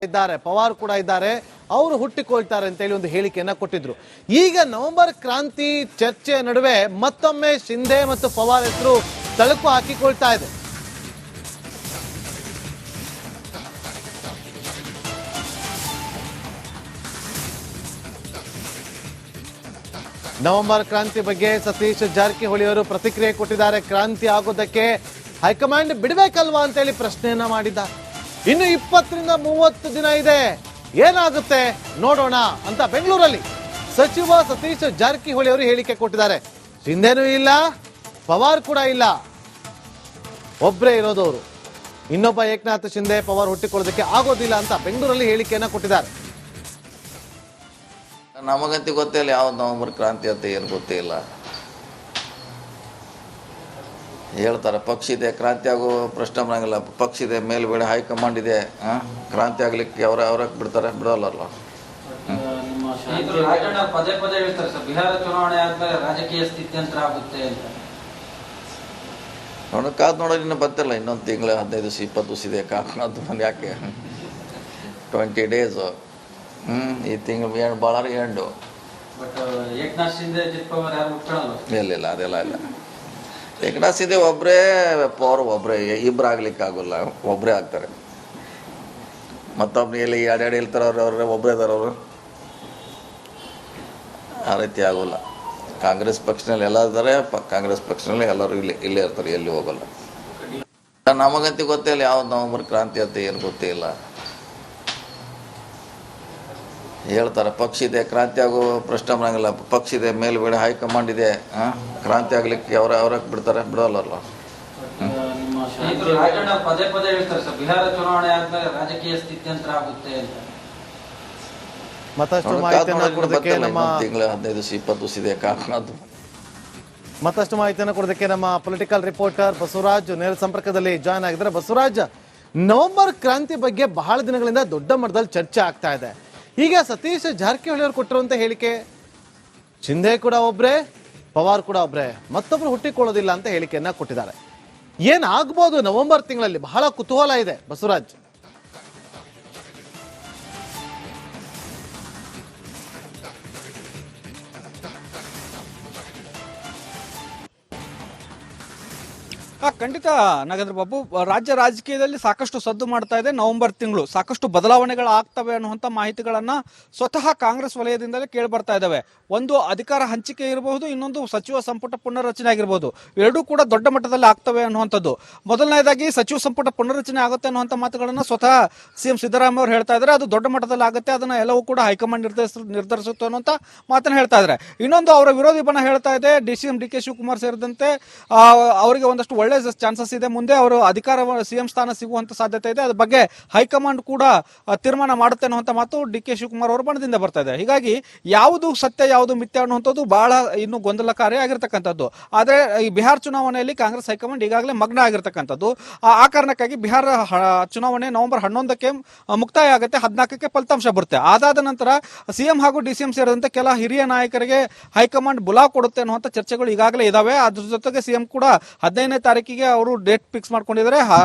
ಇದ್ದಾರೆ, ಪವಾರ್ ಕೂಡ ಇದ್ದಾರೆ, ಅವರು ಹುಟ್ಟಿಕೊಳ್ತಾರೆ ಅಂತ ಹೇಳಿ ಒಂದು ಹೇಳಿಕೆಯನ್ನ ಕೊಟ್ಟಿದ್ರು. ಈಗ ನವೆಂಬರ್ ಕ್ರಾಂತಿ ಚರ್ಚೆ ನಡುವೆ ಮತ್ತೊಮ್ಮೆ ಶಿಂದೆ ಮತ್ತು ಪವಾರ್ ಹೆಸರು ತಳಕು ಹಾಕಿಕೊಳ್ತಾ ಇದೆ. ನವೆಂಬರ್ ಕ್ರಾಂತಿ ಬಗ್ಗೆ ಸತೀಶ್ ಜಾರಕಿಹೊಳಿ ಅವರು ಪ್ರತಿಕ್ರಿಯೆ ಕೊಟ್ಟಿದ್ದಾರೆ. ಕ್ರಾಂತಿ ಆಗೋದಕ್ಕೆ ಹೈಕಮಾಂಡ್ ಬಿಡಬೇಕಲ್ವಾ ಅಂತ ಹೇಳಿ ಪ್ರಶ್ನೆಯನ್ನ ಮಾಡಿದ್ದಾರೆ. ಇನ್ನು 20ರಿಂದ 30 ದಿನ ಇದೆ, ಏನಾಗುತ್ತೆ ನೋಡೋಣ ಅಂತ ಬೆಂಗಳೂರಲ್ಲಿ ಸಚಿವ ಸತೀಶ್ ಜಾರಕಿಹೊಳಿ ಅವರು ಹೇಳಿಕೆ ಕೊಟ್ಟಿದ್ದಾರೆ. ಶಿಂದೆನೂ ಇಲ್ಲ, ಪವಾರ್ ಕೂಡ ಇಲ್ಲ, ಒಬ್ಬರೇ ಇರೋದವರು. ಇನ್ನೊಬ್ಬ ಏಕನಾಥ್ ಶಿಂದೆ ಪವಾರ್ ಹುಟ್ಟಿಕೊಳ್ಳೋದಕ್ಕೆ ಆಗೋದಿಲ್ಲ ಅಂತ ಬೆಂಗಳೂರಲ್ಲಿ ಹೇಳಿಕೆಯನ್ನ ಕೊಟ್ಟಿದ್ದಾರೆ. ನಮಗಂತೂ ಗೊತ್ತೇ ಇಲ್ಲ ಯಾವ್ದು ನವೆಂಬರ್ ಕ್ರಾಂತಿ ಅಂತ ಏನು ಗೊತ್ತೇ ಇಲ್ಲ. ಹೇಳ್ತಾರೆ ಪಕ್ಷ ಇದೆ, ಕ್ರಾಂತಿ ಆಗೋ ಪ್ರಶ್ನೆ ಬರಂಗಿಲ್ಲ. ಪಕ್ಷ ಇದೆ, ಮೇಲ್ಗಡೆ ಹೈಕಮಾಂಡ್ ಇದೆ, ಕ್ರಾಂತಿ ಆಗ್ಲಿಕ್ಕೆ ಅವ್ರಕ್ಕೆ ಬಿಡ್ತಾರೆ, ಬಿಡೋಲ್ಲ. ಪದೇ ಪದೇ ಹೇಳ್ತಾರೆ ಸರ್, ಬಿಹಾರ ಚುನಾವಣೆ ಆದ್ಮೇಲೆ ರಾಜಕೀಯ ಸ್ಥಿತ್ಯಂತರ ಆಗುತ್ತೆ ಅಂತ. ನೋಡೋಕ್ಕಾದ್ ನೋಡೋದು ಇನ್ನೂ ಬಂತಿಲ್ಲ. ಇನ್ನೊಂದು ತಿಂಗಳು 15 ದಿವಸ 20 ದಿವಸ ಇದೆ. ಕಾಕನದ್ದು ಬಂದು ಯಾಕೆ 20 ಡೇಸು. ಈ ತಿಂಗಳು ಭಾಳ ಎಂಡು. ಬಟ್ ಏಕನಾಥ್ ಶಿಂದೆ ಜಿತ್ಪವರ್ ಯಾರು ಮುಟ್ಕೊಳ್ಳಲ್ಲ. ಇಲ್ಲ ಅದೆಲ್ಲ ಇಲ್ಲ. ಏಕನಾಥ್ ಶಿಂದೆ ಒಬ್ಬರೇ, ಪವರ್ ಒಬ್ಬರೇ, ಇಬ್ಬರು ಆಗ್ಲಿಕ್ಕೆ ಆಗೋಲ್ಲ, ಒಬ್ಬರೇ ಆಗ್ತಾರೆ. ಮತ್ತೊಬ್ಬರು ಎಲ್ಲಿ ಎರಡೆರಡು ಹೇಳ್ತಾರೆ, ಅವ್ರೆ ಒಬ್ಬರೇ ಇದ್ದಾರೆ ಅವರು. ಆ ರೀತಿ ಆಗೋಲ್ಲ. ಕಾಂಗ್ರೆಸ್ ಪಕ್ಷದಲ್ಲಿ ಎಲ್ಲ ಇದ್ದಾರೆ, ಕಾಂಗ್ರೆಸ್ ಪಕ್ಷದಲ್ಲಿ ಎಲ್ಲರೂ ಇಲ್ಲೇ ಇರ್ತಾರೆ, ಎಲ್ಲಿ ಹೋಗೋಲ್ಲ. ನಮಗಂತೂ ಗೊತ್ತೇ ಇಲ್ಲ ಯಾವ್ದು ನವೆಂಬರ್ ಕ್ರಾಂತಿ ಅಂತ ಏನು ಗೊತ್ತೇ ಇಲ್ಲ. ಹೇಳ್ತಾರೆ ಪಕ್ಷ ಇದೆ, ಕ್ರಾಂತಿ ಆಗೋ ಪ್ರಶ್ನೆ ಬರಂಗಿಲ್ಲ. ಪಕ್ಷ ಇದೆ, ಮೇಲ್ಗಡೆ ಹೈಕಮಾಂಡ್ ಇದೆ, ಕ್ರಾಂತಿ ಆಗ್ಲಿಕ್ಕೆ ಅವ್ರಕ್ಕೆ ಬಿಡ್ತಾರೆ, ಬಿಡೋಲ್ಲ. ಪದೇ ಪದೇ ಹೇಳ್ತಾರೆ ಸರ್, ಬಿಹಾರ ಚುನಾವಣೆ ಆದ್ಮೇಲೆ ರಾಜಕೀಯ ಸ್ಥಿತ್ಯಂತರ ಆಗುತ್ತೆ ಅಂತ. ಮತ್ತಷ್ಟು ಮಾಹಿತಿಯನ್ನ ಕೊಡೋದಕ್ಕೆ ನಮ್ಮ ತಿಂಗಳು 15 ದಿವಸ 20 ದಿವಸ ಇದೆ. ಕಾಕನದ್ದು ಮತ್ತಷ್ಟು ಮಾಹಿತಿಯನ್ನು ಕೊಡೋದಕ್ಕೆ ನಮ್ಮ ಪೊಲಿಟಿಕಲ್ ರಿಪೋರ್ಟರ್ ಬಸವರಾಜ್ ನೇರ ಸಂಪರ್ಕದಲ್ಲಿ ಜಾಯ್ನ್ ಆಗಿದ್ದಾರೆ. ಬಸವರಾಜ್, ನವೆಂಬರ್ ಕ್ರಾಂತಿ ಬಗ್ಗೆ ಬಹಳ ದಿನಗಳಿಂದ ದೊಡ್ಡ ಮಟ್ಟದಲ್ಲಿ ಚರ್ಚೆ ಆಗ್ತಾ ಇದೆ. ಈಗ ಸತೀಶ್ ಜಾರಕಿಹೊಳಿ ಅವರು ಕೊಟ್ಟಿರುವಂತ ಹೇಳಿಕೆ, ಶಿಂದೆ ಕೂಡ ಒಬ್ರೆ, ಪವಾರ್ ಕೂಡ ಒಬ್ರೆ, ಮತ್ತೊಬ್ರು ಹುಟ್ಟಿಕೊಳ್ಳೋದಿಲ್ಲ ಅಂತ ಹೇಳಿಕೆಯನ್ನ ಕೊಟ್ಟಿದ್ದಾರೆ. ಏನಾಗಬಹುದು ನವೆಂಬರ್ ತಿಂಗಳಲ್ಲಿ? ಬಹಳ ಕುತೂಹಲ ಇದೆ ಬಸವರಾಜ್. ಖಂಡಿತ ನಾಗೇಂದ್ರ ಬಾಬು, ರಾಜ್ಯ ರಾಜಕೀಯದಲ್ಲಿ ಸಾಕಷ್ಟು ಸದ್ದು ಮಾಡ್ತಾ ಇದೆ. ನವೆಂಬರ್ ತಿಂಗಳು ಸಾಕಷ್ಟು ಬದಲಾವಣೆಗಳು ಆಗ್ತವೆ ಅನ್ನುವಂಥ ಮಾಹಿತಿಗಳನ್ನ ಸ್ವತಃ ಕಾಂಗ್ರೆಸ್ ವಲಯದಿಂದಲೇ ಕೇಳಿ ಬರ್ತಾ ಇದ್ದಾವೆ. ಒಂದು ಅಧಿಕಾರ ಹಂಚಿಕೆ ಇರಬಹುದು, ಇನ್ನೊಂದು ಸಚಿವ ಸಂಪುಟ ಪುನರ್ರಚನೆ ಆಗಿರಬಹುದು. ಎರಡೂ ಕೂಡ ದೊಡ್ಡ ಮಟ್ಟದಲ್ಲಿ ಆಗ್ತವೆ ಅನ್ನುವಂಥದ್ದು. ಮೊದಲನೇದಾಗಿ ಸಚಿವ ಸಂಪುಟ ಪುನರ್ರಚನೆ ಆಗುತ್ತೆ ಅನ್ನುವಂಥ ಮಾತುಗಳನ್ನ ಸ್ವತಃ ಸಿಎಂ ಸಿದ್ದರಾಮಯ್ಯ ಅವರು ಹೇಳ್ತಾ ಇದ್ದಾರೆ. ಅದು ದೊಡ್ಡ ಮಟ್ಟದಲ್ಲಿ ಆಗುತ್ತೆ, ಅದನ್ನ ಎಲ್ಲವೂ ಕೂಡ ಹೈಕಮಾಂಡ್ ನಿರ್ಧರಿಸುತ್ತೆ ಅನ್ನುವಂಥ ಮಾತನ್ನ ಹೇಳ್ತಾ ಇದ್ದಾರೆ. ಇನ್ನೊಂದು ಅವರ ವಿರೋಧಿ ಬಣ ಹೇಳ್ತಾ ಇದೆ, ಸಿಎಂ ಡಿ ಕೆ ಶಿವಕುಮಾರ್ ಸೇರಿದಂತೆ ಅವರಿಗೆ ಒಂದಷ್ಟು ಒಳ್ಳೆ ಚಾನ್ಸಸ್ ಇದೆ, ಮುಂದೆ ಅವರು ಅಧಿಕಾರ ಸಿಎಂ ಸ್ಥಾನ ಸಿಗುವಂತ ಸಾಧ್ಯತೆ ಇದೆ, ಅದ್ರ ಬಗ್ಗೆ ಹೈಕಮಾಂಡ್ ಕೂಡ ತೀರ್ಮಾನ ಮಾಡುತ್ತೆ ಅನ್ನುವಂಥ ಮಾತು ಡಿ ಕೆ ಶಿವಕುಮಾರ್ ಅವರ ಬಣದಿಂದ ಬರ್ತಾ ಇದೆ. ಹೀಗಾಗಿ ಯಾವುದು ಸತ್ಯ ಯಾವುದು ಮಿಥ್ಯ ಅನ್ನುವಂಥದ್ದು ಬಹಳ ಇನ್ನು ಗೊಂದಲಕಾರಿ ಆಗಿರ್ತಕ್ಕಂಥದ್ದು. ಆದ್ರೆ ಈ ಬಿಹಾರ ಚುನಾವಣೆಯಲ್ಲಿ ಕಾಂಗ್ರೆಸ್ ಹೈಕಮಾಂಡ್ ಈಗಾಗಲೇ ಮಗ್ನ ಆಗಿರ್ತಕ್ಕಂಥದ್ದು. ಆ ಕಾರಣಕ್ಕಾಗಿ ಬಿಹಾರ ಚುನಾವಣೆ ನವೆಂಬರ್ 11ಕ್ಕೆ ಮುಕ್ತಾಯ ಆಗುತ್ತೆ, 14ಕ್ಕೆ ಫಲಿತಾಂಶ ಬರುತ್ತೆ. ಅದಾದ ನಂತರ ಸಿಎಂ ಹಾಗೂ ಡಿಸಿಎಂ ಸೇರಿದಂತೆ ಕೆಲ ಹಿರಿಯ ನಾಯಕರಿಗೆ ಹೈಕಮಾಂಡ್ ಬುಲಾವ್ ಕೊಡುತ್ತೆ ಅನ್ನುವಂಥ ಚರ್ಚೆಗಳು ಈಗಾಗಲೇ ಇದಾವೆ. ಅದ್ರ ಜೊತೆಗೆ ಸಿಎಂ ಕೂಡ 15ನೇ ತಾರೀಕಿಗೆ ಅವರು ಡೇಟ್ ಫಿಕ್ಸ್ ಮಾಡ್ಕೊಂಡಿದ್ದಾರೆ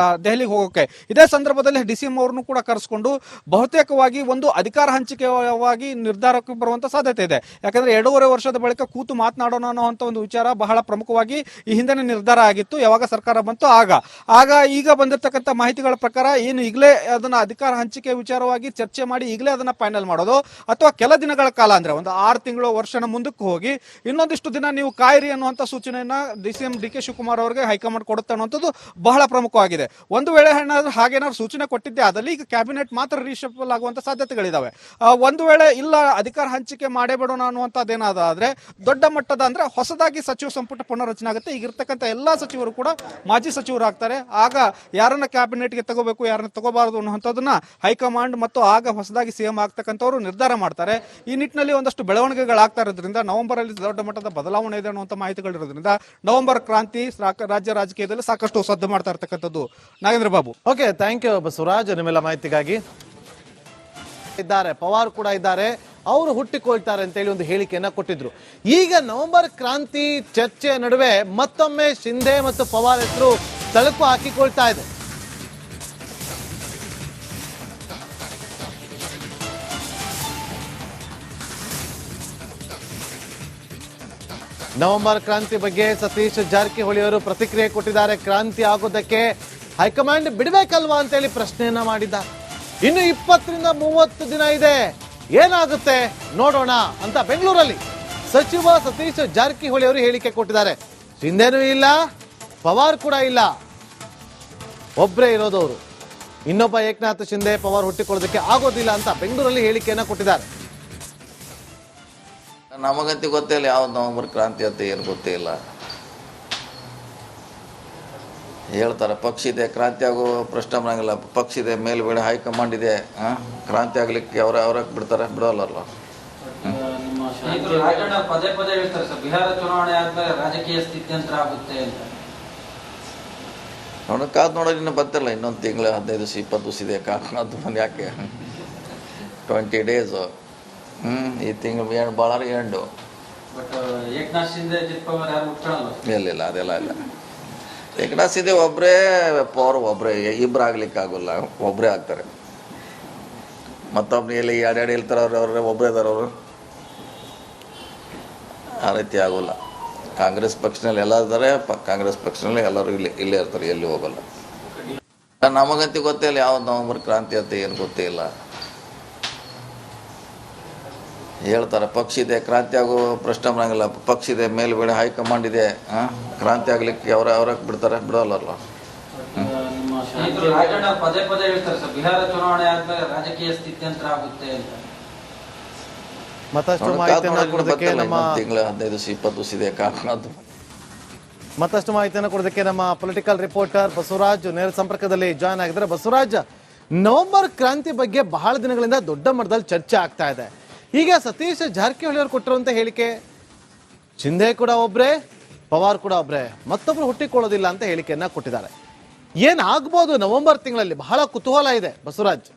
ದೆಹಲಿಗೆ ಹೋಗೋಕೆ. ಇದೇ ಸಂದರ್ಭದಲ್ಲಿ ಡಿಸಿಎಂ ಅವರನ್ನು ಕೂಡ ಕರೆಸಿಕೊಂಡು ಬಹುತೇಕವಾಗಿ ಒಂದು ಅಧಿಕಾರ ಹಂಚಿಕೆಯಾಗಿ ನಿರ್ಧಾರಕ್ಕೆ ಬರುವಂತ ಸಾಧ್ಯತೆ ಇದೆ. ಯಾಕಂದ್ರೆ 2.5 ವರ್ಷದ ಬಳಿಕ ಕೂತು ಮಾತನಾಡೋಣ ಅನ್ನುವಂಥ ಒಂದು ವಿಚಾರ ಬಹಳ ಪ್ರಮುಖವಾಗಿ ಈ ಹಿಂದೆ ನಿರ್ಧಾರ ಆಗಿತ್ತು. ಯಾವಾಗ ಸರ್ಕಾರ ಬಂತು ಆಗ ಈಗ ಬಂದಿರತಕ್ಕಂಥ ಮಾಹಿತಿಗಳ ಪ್ರಕಾರ ಏನು ಈಗಲೇ ಅದನ್ನ ಅಧಿಕಾರ ಹಂಚಿಕೆ ವಿಚಾರವಾಗಿ ಚರ್ಚೆ ಮಾಡಿ ಈಗಲೇ ಅದನ್ನ ಫೈನಲ್ ಮಾಡೋದು, ಅಥವಾ ಕೆಲ ದಿನಗಳ ಕಾಲ ಅಂದ್ರೆ ಒಂದು 6 ತಿಂಗಳು ವರ್ಷನ ಮುಂದಕ್ಕೆ ಹೋಗಿ ಇನ್ನೊಂದಿಷ್ಟು ದಿನ ನೀವು ಕಾಯಿರಿ ಅನ್ನುವಂಥ ಸೂಚನೆಯನ್ನ ಸಿಎಂ ಡಿ ಕೆ ಶಿವಕುಮಾರ್ ಅವರಿಗೆ ಹೈಕಮಾಂಡ್ ಕೊಡುತ್ತೆ ಅನ್ನುವಂಥದ್ದು ಬಹಳ ಪ್ರಮುಖವಾಗಿದೆ. ಒಂದು ವೇಳೆ ಹಾಗೇನಾದ್ರು ಸೂಚನೆ ಕೊಟ್ಟಿದ್ದೆ ಆದಲ್ಲಿ ಈಗ ಕ್ಯಾಬಿನೆಟ್ ಮಾತ್ರ ರೀಶಫಲ್ ಆಗುವಂತ ಸಾಧ್ಯತೆಗಳಿದಾವೆ. ಒಂದು ವೇಳೆ ಇಲ್ಲ ಅಧಿಕಾರ ಹಂಚಿಕೆ ಮಾಡೇ ಬಿಡೋಣ ಅನ್ನುವಂಥದ್ದೇನಾದ್ರೆ ದೊಡ್ಡ ಮಟ್ಟದ ಅಂದ್ರೆ ಹೊಸದಾಗಿ ಸಚಿವ ಸಂಪುಟ ಪುನರ್ರಚನೆ ಆಗುತ್ತೆ. ಈಗಿರ್ತಕ್ಕಂಥ ಎಲ್ಲಾ ಸಚಿವರು ಕೂಡ ಮಾಜಿ ಸಚಿವರಾಗ್ತಾರೆ. ಆಗ ಯಾರನ್ನ ಕ್ಯಾಬಿನೆಟ್ಗೆ ತಗೋಬೇಕು ಯಾರನ್ನ ತಗೋಬಾರದು ಅನ್ನುವಂಥದ್ದನ್ನ ಹೈಕಮಾಂಡ್ ಮತ್ತು ಆಗ ಹೊಸದಾಗಿ ಸಿಎಂ ಆಗ್ತಕ್ಕಂಥವ್ರು ನಿರ್ಧಾರ ಮಾಡ್ತಾರೆ. ಈ ನಿಟ್ಟಿನಲ್ಲಿ ಒಂದಷ್ಟು ಬೆಳವಣಿಗೆಗಳಾಗ್ತಾ ಇರೋದ್ರಿಂದ ನವೆಂಬರ್ ಅಲ್ಲಿ ದೊಡ್ಡ ಮಟ್ಟದ ಬದಲಾವಣೆ ಇದೆ ಅನ್ನುವಂಥ ಮಾಹಿತಿಗಳಿರೋದ್ರಿಂದ ನವೆಂಬರ್ ಕ್ರಾಂತಿ ರಾಜ್ಯ ರಾಜಕೀಯದಲ್ಲಿ ಸಾಕಷ್ಟು ಸದ್ದು ಮಾಡ್ತಾ ಇರ್ತಕ್ಕಂಥದ್ದು. Nagendra Babu, okay, thank you Basavaraj ನಿಮ್ಮೆಲ್ಲ ಮಾಹಿತಿಗಾಗಿ. ಇದ್ದಾರೆ, ಪವಾರ್ ಕೂಡ ಇದ್ದಾರೆ, ಅವರು ಹುಟ್ಟಿಕೊಳ್ತಾರೆ ಅಂತ ಹೇಳಿ ಒಂದು ಹೇಳಿಕೆಯನ್ನ ಕೊಟ್ಟಿದ್ರು. ಈಗ ನವೆಂಬರ್ ಕ್ರಾಂತಿ ಚರ್ಚೆ ನಡುವೆ ಮತ್ತೊಮ್ಮೆ ಶಿಂದೆ ಮತ್ತು ಪವಾರ್ ಹೆಸರು ತಳಕು ಹಾಕಿಕೊಳ್ತಾ ಇದೆ. ನವೆಂಬರ್ ಕ್ರಾಂತಿ ಬಗ್ಗೆ ಸತೀಶ್ ಜಾರಕಿಹೊಳಿ ಅವರು ಪ್ರತಿಕ್ರಿಯೆ ಕೊಟ್ಟಿದ್ದಾರೆ. ಕ್ರಾಂತಿ ಆಗೋದಕ್ಕೆ ಹೈಕಮಾಂಡ್ ಬಿಡಬೇಕಲ್ವಾ ಅಂತೇಳಿ ಪ್ರಶ್ನೆಯನ್ನ ಮಾಡಿದ್ದಾರೆ. ಇನ್ನು 20ರಿಂದ 30 ದಿನ ಇದೆ, ಏನಾಗುತ್ತೆ ನೋಡೋಣ ಅಂತ ಬೆಂಗಳೂರಲ್ಲಿ ಸಚಿವ ಸತೀಶ್ ಜಾರಕಿಹೊಳಿ ಅವರು ಹೇಳಿಕೆ ಕೊಟ್ಟಿದ್ದಾರೆ. ಶಿಂದೆನೂ ಇಲ್ಲ, ಪವಾರ್ ಕೂಡ ಇಲ್ಲ, ಒಬ್ಬರೇ ಇರೋದವರು. ಇನ್ನೊಬ್ಬ ಏಕನಾಥ್ ಶಿಂದೆ ಪವಾರ್ ಹುಟ್ಟಿಕೊಳ್ಳೋದಕ್ಕೆ ಆಗೋದಿಲ್ಲ ಅಂತ ಬೆಂಗಳೂರಲ್ಲಿ ಹೇಳಿಕೆಯನ್ನ ಕೊಟ್ಟಿದ್ದಾರೆ. ನಮಗಂತೂ ಗೊತ್ತೇ ಇಲ್ಲ ಯಾವ್ದು ನವಂಬರ್ ಕ್ರಾಂತಿ ಅಂತ ಏನು ಗೊತ್ತೇ ಇಲ್ಲ. ಹೇಳ್ತಾರೆ ಪಕ್ಷ ಇದೆ, ಕ್ರಾಂತಿ ಆಗೋ ಪ್ರಶ್ನೆ ಬರಂಗಿಲ್ಲ. ಪಕ್ಷ ಇದೆ, ಮೇಲ್ಗಡೆ ಹೈಕಮಾಂಡ್ ಇದೆ, ಕ್ರಾಂತಿ ಆಗ್ಲಿಕ್ಕೆ ಅವ್ರಕ್ಕೆ ಬಿಡ್ತಾರೆ, ಬಿಡೋಲ್ಲ. ನಿಮ್ಮ ಸ್ನೇಹಿತರು ರಾಜಣ್ಣ ಪದೇ ಪದೇ ಹೇಳ್ತಾರೆ ಸರ್, ಬಿಹಾರ ಚುನಾವಣೆ ಆದ್ಮೇಲೆ ರಾಜಕೀಯ ಸ್ಥಿತ್ಯಂತರ ಆಗುತ್ತೆ ಅಂತ. ಕಾದು ನೋಡೋದು ಇನ್ನೂ ಬರ್ತಿರಲ್ಲ, ಇನ್ನೊಂದು ತಿಂಗಳು 15 ದಿವಸ 20 ದಿವಸ ಇದೆ. ಕಾದು ಬಂದು ಯಾಕೆ 20 ಡೇಸು, ಈ ತಿಂಗಳು ಭಾಳ ಎಂಡು. ಬಟ್ ಏಕನಾಥ್ ಶಿಂದೆ ಅಜಿತ್ ಪವಾರ್ ಯಾರು ಉಟ್ಕೊಳ್ಳಲ್ಲ. ಇಲ್ಲ ಅದೆಲ್ಲ ಇಲ್ಲ. ಏಕನಾಥ್ ಶಿಂದೆ ಒಬ್ಬರೇ, ಪವರ್ ಒಬ್ಬರೇ, ಇಬ್ಬರು ಆಗ್ಲಿಕ್ಕೆ ಆಗೋಲ್ಲ, ಒಬ್ಬರೇ ಆಗ್ತಾರೆ. ಮತ್ತೊಬ್ಬರು ಎಲ್ಲಿ ಎರಡೆರಡು ಹೇಳ್ತಾರೆ, ಅವ್ರೆ ಒಬ್ಬರೇ ಇದ್ದಾರೆ ಅವರು. ಆ ರೀತಿ ಆಗೋಲ್ಲ. ಕಾಂಗ್ರೆಸ್ ಪಕ್ಷದಲ್ಲಿ ಎಲ್ಲ ಇದ್ದಾರೆ, ಕಾಂಗ್ರೆಸ್ ಪಕ್ಷದಲ್ಲಿ ಎಲ್ಲರೂ ಇಲ್ಲೇ ಇರ್ತಾರೆ, ಎಲ್ಲಿ ಹೋಗಲ್ಲ. ನಮಗಂತೂ ಗೊತ್ತೇ ಇಲ್ಲ ಯಾವ್ದು ನವಂಬರ್ ಕ್ರಾಂತಿ ಅಂತ ಏನು ಗೊತ್ತೇ ಇಲ್ಲ. ಹೇಳ್ತಾರೆ ಪಕ್ಷ ಇದೆ, ಕ್ರಾಂತಿ ಆಗೋ ಪ್ರಶ್ನೆ ಬರಂಗಿಲ್ಲ. ಪಕ್ಷ ಇದೆ, ಮೇಲ್ಗಡೆ ಹೈಕಮಾಂಡ್ ಇದೆ, ಕ್ರಾಂತಿ ಆಗ್ಲಿಕ್ಕೆ ಅವ್ರಕ್ಕೆ ಬಿಡ್ತಾರೆ, ಬಿಡೋಲ್ಲ. ನಿಮ್ಮ ಸ್ನೇಹಿತರು ರಾಜಣ್ಣ ಪದೇ ಪದೇ ಹೇಳ್ತಾರೆ ಸರ್, ಬಿಹಾರ ಚುನಾವಣೆ ಆದ್ಮೇಲೆ ರಾಜಕೀಯ ಸ್ಥಿತ್ಯಂತರ ಆಗುತ್ತೆ ಅಂತ. ಮತ್ತಷ್ಟು ಮಾಹಿತಿಯನ್ನ ಕೊಡೋದಕ್ಕೆ ನಮ್ಮ ತಿಂಗಳು 15 ದಿವಸ 20 ದಿವಸ ಇದೆ. ಮತ್ತಷ್ಟು ಮಾಹಿತಿಯನ್ನು ಕೊಡೋದಕ್ಕೆ ನಮ್ಮ ಪೊಲಿಟಿಕಲ್ ರಿಪೋರ್ಟರ್ ಬಸವರಾಜ್ ನೇರ ಸಂಪರ್ಕದಲ್ಲಿ ಜಾಯ್ನ್ ಆಗಿದ್ದಾರೆ. ಬಸವರಾಜ್, ನವೆಂಬರ್ ಕ್ರಾಂತಿ ಬಗ್ಗೆ ಬಹಳ ದಿನಗಳಿಂದ ದೊಡ್ಡ ಮಟ್ಟದಲ್ಲಿ ಚರ್ಚೆ ಆಗ್ತಾ ಇದೆ. ಈಗ ಸತೀಶ್ ಜಾರಕಿಹೊಳಿ ಅವರು ಕೊಟ್ಟಿರುವಂತ ಹೇಳಿಕೆ, ಶಿಂದೆ ಕೂಡ ಒಬ್ರೆ, ಪವಾರ್ ಕೂಡ ಒಬ್ರೆ, ಮತ್ತೊಬ್ರು ಹುಟ್ಟಿಕೊಳ್ಳೋದಿಲ್ಲ ಅಂತ ಹೇಳಿಕೆಯನ್ನ ಕೊಟ್ಟಿದ್ದಾರೆ. ಏನಾಗಬಹುದು ನವೆಂಬರ್ ತಿಂಗಳಲ್ಲಿ? ಬಹಳ ಕುತೂಹಲ ಇದೆ ಬಸವರಾಜ್.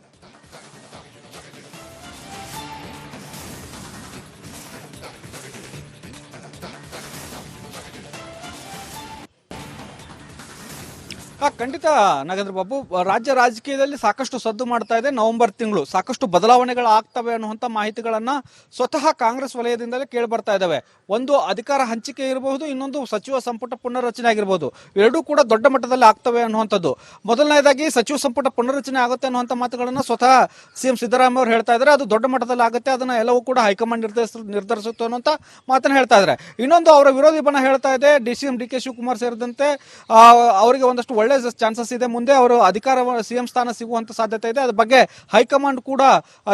ಖಂಡಿತ ನಾಗೇಂದ್ರ ಬಾಬು, ರಾಜ್ಯ ರಾಜಕೀಯದಲ್ಲಿ ಸಾಕಷ್ಟು ಸದ್ದು ಮಾಡ್ತಾ ಇದೆ. ನವೆಂಬರ್ ತಿಂಗಳು ಸಾಕಷ್ಟು ಬದಲಾವಣೆಗಳು ಆಗ್ತವೆ ಅನ್ನುವಂಥ ಮಾಹಿತಿಗಳನ್ನ ಸ್ವತಃ ಕಾಂಗ್ರೆಸ್ ವಲಯದಿಂದಲೇ ಕೇಳಿ ಬರ್ತಾ ಇದ್ದಾವೆ. ಒಂದು ಅಧಿಕಾರ ಹಂಚಿಕೆ ಇರಬಹುದು, ಇನ್ನೊಂದು ಸಚಿವ ಸಂಪುಟ ಪುನರ್ರಚನೆ ಆಗಿರಬಹುದು. ಎರಡೂ ಕೂಡ ದೊಡ್ಡ ಮಟ್ಟದಲ್ಲಿ ಆಗ್ತವೆ ಅನ್ನುವಂಥದ್ದು. ಮೊದಲನೇದಾಗಿ ಸಚಿವ ಸಂಪುಟ ಪುನರ್ರಚನೆ ಆಗುತ್ತೆ ಅನ್ನುವಂಥ ಮಾತುಗಳನ್ನ ಸ್ವತಃ ಸಿಎಂ ಸಿದ್ದರಾಮಯ್ಯ ಅವರು ಹೇಳ್ತಾ ಇದ್ದಾರೆ. ಅದು ದೊಡ್ಡ ಮಟ್ಟದಲ್ಲಿ ಆಗುತ್ತೆ, ಅದನ್ನ ಎಲ್ಲವೂ ಕೂಡ ಹೈಕಮಾಂಡ್ ನಿರ್ಧರಿಸುತ್ತೆ ಅನ್ನುವಂಥ ಮಾತನ್ನ ಹೇಳ್ತಾ ಇದ್ದಾರೆ. ಇನ್ನೊಂದು ಅವರ ವಿರೋಧಿ ಬಣ ಹೇಳ್ತಾ ಇದೆ, ಡಿ ಕೆ ಶಿವಕುಮಾರ್ ಸೇರಿದಂತೆ ಅವರಿಗೆ ಒಂದಷ್ಟು ಒಳ್ಳೆ ಚಾನ್ಸಸ್ ಇದೆ, ಮುಂದೆ ಅವರು ಅಧಿಕಾರ ಸಿಎಂ ಸ್ಥಾನ ಸಿಗುವಂತ ಸಾಧ್ಯತೆ ಇದೆ, ಅದ್ರ ಬಗ್ಗೆ ಹೈಕಮಾಂಡ್ ಕೂಡ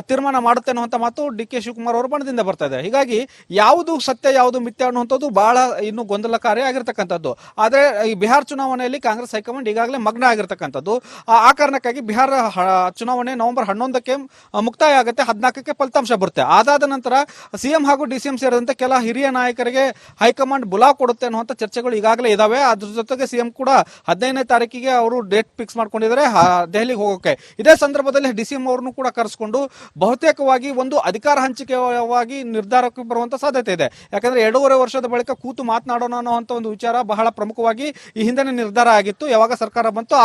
ತೀರ್ಮಾನ ಮಾಡುತ್ತೆ ಅನ್ನುವಂಥ ಮಾತು ಡಿ ಕೆ ಶಿವಕುಮಾರ್ ಅವರ ಬಣದಿಂದ ಬರ್ತಾ ಇದೆ. ಹೀಗಾಗಿ ಯಾವುದು ಸತ್ಯ ಯಾವುದು ಮಿಥ್ಯ ಅನ್ನುವಂಥದ್ದು ಬಹಳ ಇನ್ನು ಗೊಂದಲಕಾರಿ ಆಗಿರ್ತಕ್ಕಂಥದ್ದು. ಆದ್ರೆ ಈ ಬಿಹಾರ ಚುನಾವಣೆಯಲ್ಲಿ ಕಾಂಗ್ರೆಸ್ ಹೈಕಮಾಂಡ್ ಈಗಾಗಲೇ ಮಗ್ನ ಆಗಿರ್ತಕ್ಕಂಥದ್ದು. ಆ ಕಾರಣಕ್ಕಾಗಿ ಬಿಹಾರ ಚುನಾವಣೆ ನವೆಂಬರ್ 11ಕ್ಕೆ ಮುಕ್ತಾಯ ಆಗುತ್ತೆ, 14ಕ್ಕೆ ಫಲಿತಾಂಶ ಬರುತ್ತೆ. ಅದಾದ ನಂತರ ಸಿಎಂ ಹಾಗೂ ಡಿಸಿಎಂ ಸೇರಿದಂತೆ ಕೆಲ ಹಿರಿಯ ನಾಯಕರಿಗೆ ಹೈಕಮಾಂಡ್ ಬುಲಾವ್ ಕೊಡುತ್ತೆ ಅನ್ನುವಂಥ ಚರ್ಚೆಗಳು ಈಗಾಗಲೇ ಇದಾವೆ. ಅದ್ರ ಜೊತೆಗೆ ಸಿಎಂ ಕೂಡ 15ನೇ ತಾರೀಕಿಗೆ ಅವರು ಡೇಟ್ ಫಿಕ್ಸ್ ಮಾಡ್ಕೊಂಡಿದ್ದಾರೆ ದೆಹಲಿಗೆ ಹೋಗೋಕೆ. ಇದೇ ಸಂದರ್ಭದಲ್ಲಿ ಡಿಸಿಎಂ ಅವರನ್ನು ಕೂಡ ಕರೆಸಿಕೊಂಡು ಬಹುತೇಕವಾಗಿ ಒಂದು ಅಧಿಕಾರ ಹಂಚಿಕೆಯಾಗಿ ನಿರ್ಧಾರಕ್ಕೆ ಬರುವಂತ ಸಾಧ್ಯತೆ ಇದೆ. ಯಾಕಂದ್ರೆ 2.5 ವರ್ಷದ ಬಳಿಕ ಕೂತು ಮಾತನಾಡೋಣ ಅನ್ನುವಂಥ ಒಂದು ವಿಚಾರ ಬಹಳ ಪ್ರಮುಖವಾಗಿ ಈ ಹಿಂದೆ ನಿರ್ಧಾರ ಆಗಿತ್ತು. ಯಾವಾಗ ಸರ್ಕಾರ ಬಂತು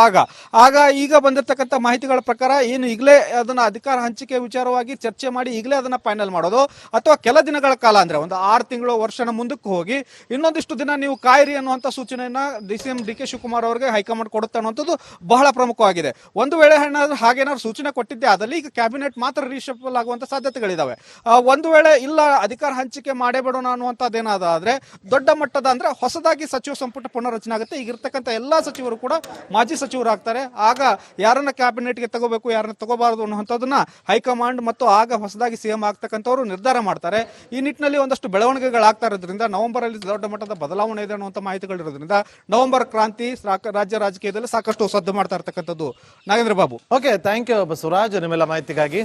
ಆಗ ಈಗ ಬಂದಿರತಕ್ಕಂಥ ಮಾಹಿತಿಗಳ ಪ್ರಕಾರ ಏನು ಈಗಲೇ ಅದನ್ನ ಅಧಿಕಾರ ಹಂಚಿಕೆ ವಿಚಾರವಾಗಿ ಚರ್ಚೆ ಮಾಡಿ ಈಗಲೇ ಅದನ್ನ ಫೈನಲ್ ಮಾಡೋದು, ಅಥವಾ ಕೆಲ ದಿನಗಳ ಕಾಲ ಅಂದ್ರೆ ಒಂದು 6 ತಿಂಗಳು ವರ್ಷನ ಮುಂದಕ್ಕೆ ಹೋಗಿ ಇನ್ನೊಂದಿಷ್ಟು ದಿನ ನೀವು ಕಾಯಿರಿ ಅನ್ನುವಂಥ ಸೂಚನೆಯನ್ನ ಸಿಎಂ ಡಿ ಕೆ ಶಿವಕುಮಾರ್ ಅವರಿಗೆ ಹೈಕಮಾಂಡ್ ಕೊಡುತ್ತೆ ಅನ್ನುವಂಥದ್ದು ಬಹಳ ಪ್ರಮುಖವಾಗಿದೆ. ಒಂದು ವೇಳೆ ಹಾಗೇನಾದ್ರು ಸೂಚನೆ ಕೊಟ್ಟಿದ್ದೆ ಆದಲ್ಲಿ ಈಗ ಕ್ಯಾಬಿನೆಟ್ ಮಾತ್ರ ರೀಶಫಲ್ ಆಗುವಂತ ಸಾಧ್ಯತೆಗಳಿದಾವೆ. ಒಂದು ವೇಳೆ ಇಲ್ಲ ಅಧಿಕಾರ ಹಂಚಿಕೆ ಮಾಡೇ ಬಿಡೋಣ ಅನ್ನುವಂಥದ್ದೇನಾದ್ರೆ ದೊಡ್ಡ ಮಟ್ಟದ ಅಂದ್ರೆ ಹೊಸದಾಗಿ ಸಚಿವ ಸಂಪುಟ ಪುನರ್ರಚನೆ ಆಗುತ್ತೆ. ಈಗಿರ್ತಕ್ಕಂಥ ಎಲ್ಲಾ ಸಚಿವರು ಕೂಡ ಮಾಜಿ ಸಚಿವರಾಗ್ತಾರೆ. ಆಗ ಯಾರನ್ನ ಕ್ಯಾಬಿನೆಟ್ಗೆ ತಗೋಬೇಕು ಯಾರನ್ನ ತಗೋಬಾರದು ಅನ್ನುವಂಥದ್ದನ್ನ ಹೈಕಮಾಂಡ್ ಮತ್ತು ಆಗ ಹೊಸದಾಗಿ ಸಿಎಂ ಆಗ್ತಕ್ಕಂಥವ್ರು ನಿರ್ಧಾರ ಮಾಡ್ತಾರೆ. ಈ ನಿಟ್ಟಿನಲ್ಲಿ ಒಂದಷ್ಟು ಬೆಳವಣಿಗೆಗಳಾಗ್ತಾ ಇರೋದ್ರಿಂದ ನವೆಂಬರ್ ಅಲ್ಲಿ ದೊಡ್ಡ ಮಟ್ಟದ ಬದಲಾವಣೆ ಇದೆ ಅನ್ನುವಂಥ ಮಾಹಿತಿಗಳಿರೋದ್ರಿಂದ ನವೆಂಬರ್ ಕ್ರಾಂತಿ ರಾಜ್ಯ ರಾಜಕೀಯದಲ್ಲಿ ಸಾಕಷ್ಟು ಸದ್ದು ಮಾಡ್ತಾ ಇರ್ತಕ್ಕಂಥದ್ದು. Nagendra Babu, okay, thank you Basavaraj ನಿಮ್ಮೆಲ್ಲ ಮಾಹಿತಿಗಾಗಿ.